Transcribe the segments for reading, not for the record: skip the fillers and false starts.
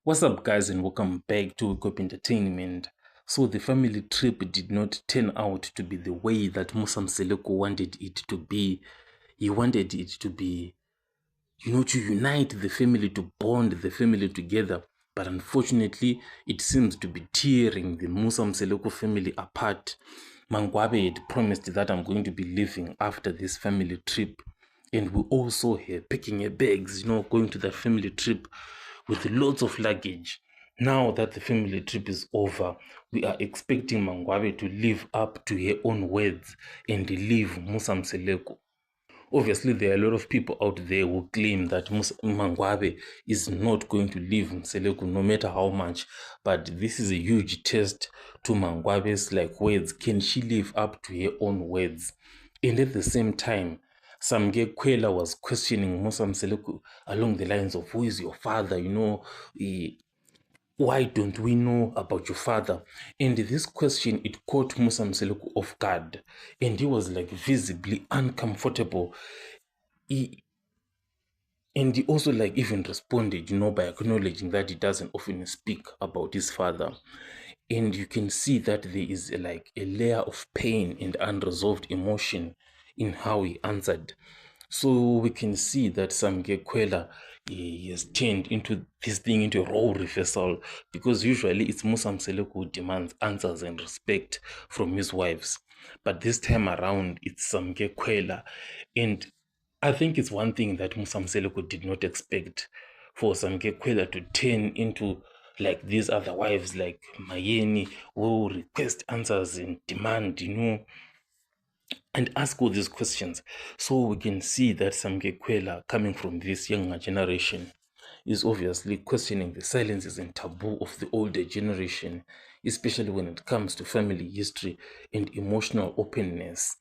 What's up, guys, and welcome back to Wake Up Entertainment. So the family trip did not turn out to be the way that Musa Mseleko wanted it to be. He wanted it to be, to unite the family, to bond the family together. But unfortunately, it seems to be tearing the Musa Mseleko family apart. Mangwabe had promised that I'm going to be leaving after this family trip. And we also here packing our bags, going to the family trip with lots of luggage. Now that the family trip is over, we are expecting Mangwabe to live up to her own words and leave Musa Mseleko. Obviously, there are a lot of people out there who claim that Mangwabe is not going to leave Mseleko no matter how much. But this is a huge test to Mangwabe's words. Can she live up to her own words? And at the same time, Samge Kwela was questioning Musa Mseleko along the lines of, who is your father? Why don't we know about your father? And this question, it caught Musa Mseleko off guard, and he was visibly uncomfortable. And he also even responded, by acknowledging that he doesn't often speak about his father. And you can see that there is a layer of pain and unresolved emotion in how he answered. So we can see that Samge Kwela, he has turned into this thing into a role reversal, because usually it's Musa Mseleko who demands answers and respect from his wives. But this time around, it's Samge Kwela. And I think it's one thing that Musa Mseleko did not expect, for Samge Kwela to turn into these other wives like Mayeni, who request answers and demand, and ask all these questions. So we can see that Samge Kwela, coming from this younger generation, is obviously questioning the silences and taboo of the older generation, especially when it comes to family history and emotional openness.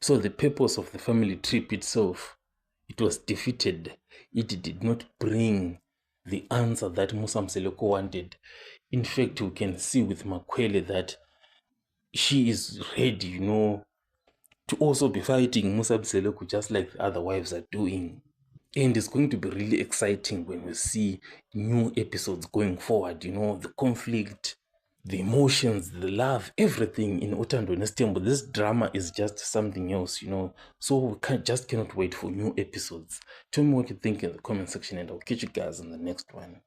So the purpose of the family trip itself, it was defeated. It did not bring the answer that Musa Mseleko wanted. In fact, we can see with Makwele that she is ready, to also be fighting Musa Mseleko just like the other wives are doing. And it's going to be really exciting when we see new episodes going forward, the conflict, the emotions, the love, everything in Utando Nestembo. This drama is just something else, So we cannot wait for new episodes. Tell me what you think in the comment section, and I'll catch you guys in the next one.